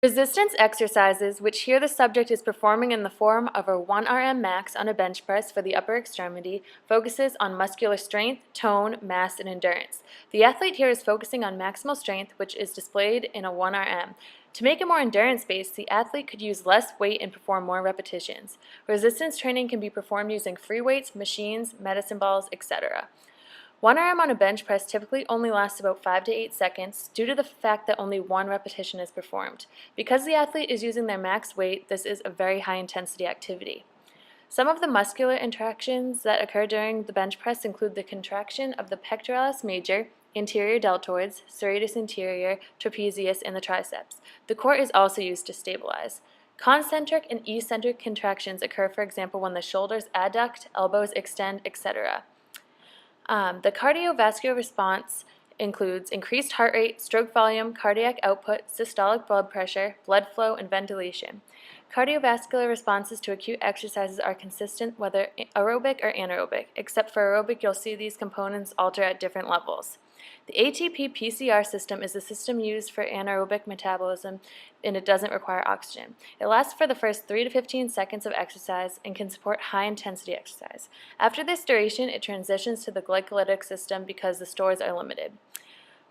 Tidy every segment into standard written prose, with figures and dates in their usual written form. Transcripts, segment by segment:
Resistance exercises, which here the subject is performing in the form of a 1 RM max on a bench press for the upper extremity, focuses on muscular strength, tone, mass, and endurance. The athlete here is focusing on maximal strength, which is displayed in a 1 RM. To make it more endurance-based, the athlete could use less weight and perform more repetitions. Resistance training can be performed using free weights, machines, medicine balls, etc. 1 RM on a bench press typically only lasts about 5 to 8 seconds due to the fact that only one repetition is performed. Because the athlete is using their max weight, this is a very high intensity activity. Some of the muscular contractions that occur during the bench press include the contraction of the pectoralis major, anterior deltoids, serratus anterior, trapezius, and the triceps. The core is also used to stabilize. Concentric and eccentric contractions occur, for example, when the shoulders adduct, elbows extend, etc. The cardiovascular response includes increased heart rate, stroke volume, cardiac output, systolic blood pressure, blood flow, and ventilation. Cardiovascular responses to acute exercises are consistent whether aerobic or anaerobic. Except for aerobic, you'll see these components alter at different levels. The ATP-PCR system is the system used for anaerobic metabolism, and it doesn't require oxygen. It lasts for the first 3 to 15 seconds of exercise and can support high-intensity exercise. After this duration, it transitions to the glycolytic system because the stores are limited.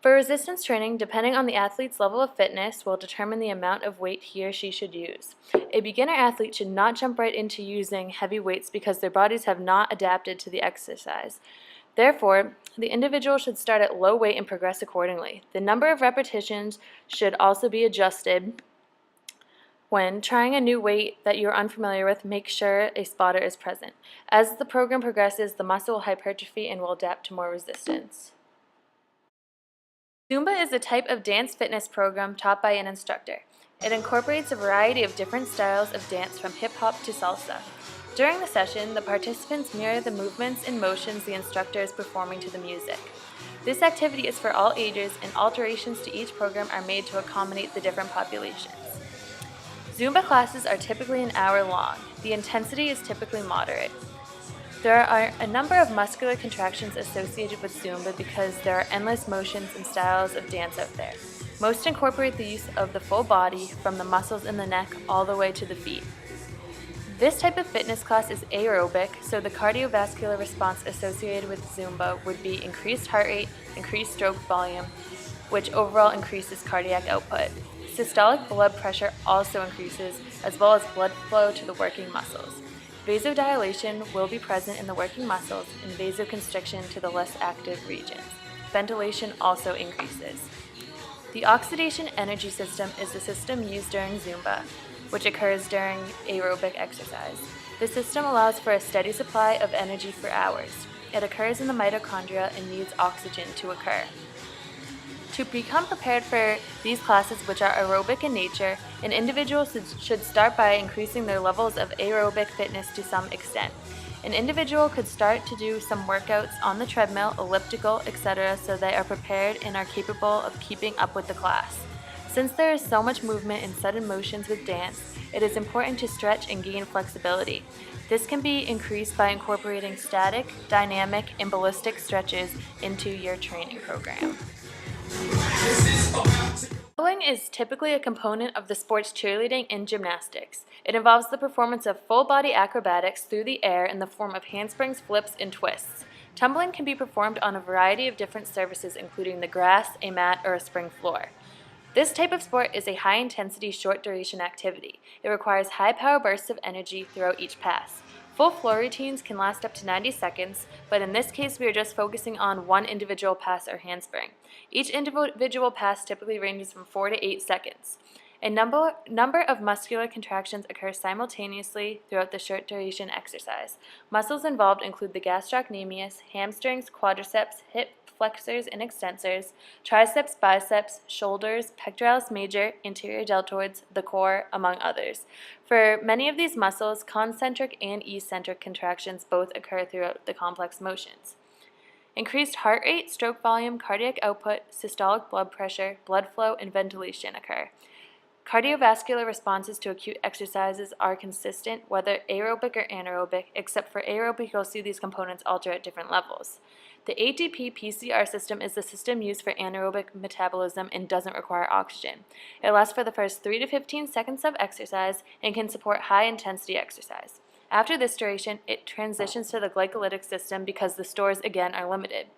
For resistance training, depending on the athlete's level of fitness will determine the amount of weight he or she should use. A beginner athlete should not jump right into using heavy weights because their bodies have not adapted to the exercise. Therefore, the individual should start at low weight and progress accordingly. The number of repetitions should also be adjusted. When trying a new weight that you are unfamiliar with, make sure a spotter is present. As the program progresses, the muscle will hypertrophy and will adapt to more resistance. Zumba is a type of dance fitness program taught by an instructor. It incorporates a variety of different styles of dance from hip-hop to salsa. During the session, the participants mirror the movements and motions the instructor is performing to the music. This activity is for all ages, and alterations to each program are made to accommodate the different populations. Zumba classes are typically an hour long. The intensity is typically moderate. There are a number of muscular contractions associated with Zumba because there are endless motions and styles of dance out there. Most incorporate the use of the full body, from the muscles in the neck all the way to the feet. This type of fitness class is aerobic, so the cardiovascular response associated with Zumba would be increased heart rate, increased stroke volume, which overall increases cardiac output. Systolic blood pressure also increases, as well as blood flow to the working muscles. Vasodilation will be present in the working muscles and vasoconstriction to the less active regions. Ventilation also increases. The oxidation energy system is the system used during Zumba, which occurs during aerobic exercise. The system allows for a steady supply of energy for hours. It occurs in the mitochondria and needs oxygen to occur. To become prepared for these classes, which are aerobic in nature, an individual should start by increasing their levels of aerobic fitness to some extent. An individual could start to do some workouts on the treadmill, elliptical, etc., so they are prepared and are capable of keeping up with the class. Since there is so much movement and sudden motions with dance, it is important to stretch and gain flexibility. This can be increased by incorporating static, dynamic, and ballistic stretches into your training program. Juggling is typically a component of the sports cheerleading and gymnastics. It involves the performance of full-body acrobatics through the air in the form of handsprings, flips, and twists. Tumbling can be performed on a variety of different surfaces, including the grass, a mat, or a spring floor. This type of sport is a high-intensity, short-duration activity. It requires high-power bursts of energy throughout each pass. Full floor routines can last up to 90 seconds, but in this case we are just focusing on one individual pass or handspring. Each individual pass typically ranges from 4 to 8 seconds. A number of muscular contractions occur simultaneously throughout the short-duration exercise. Muscles involved include the gastrocnemius, hamstrings, quadriceps, hip flexors and extensors, triceps, biceps, shoulders, pectoralis major, anterior deltoids, the core, among others. For many of these muscles, concentric and eccentric contractions both occur throughout the complex motions. Increased heart rate, stroke volume, cardiac output, systolic blood pressure, blood flow, and ventilation occur. Cardiovascular responses to acute exercises are consistent, whether aerobic or anaerobic, except for aerobic, you'll see these components alter at different levels. The ATP-PCR system is the system used for anaerobic metabolism and doesn't require oxygen. It lasts for the first 3 to 15 seconds of exercise and can support high-intensity exercise. After this duration, it transitions to the glycolytic system because the stores, again, are limited.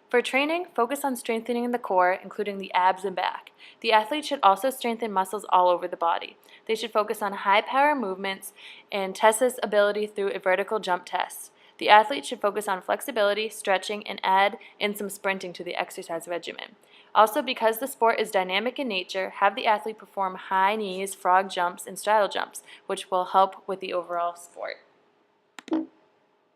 For training, focus on strengthening the core, including the abs and back. The athlete should also strengthen muscles all over the body. They should focus on high-power movements and test this ability through a vertical jump test. The athlete should focus on flexibility, stretching, and add in some sprinting to the exercise regimen. Also, because the sport is dynamic in nature, have the athlete perform high knees, frog jumps, and straddle jumps, which will help with the overall sport.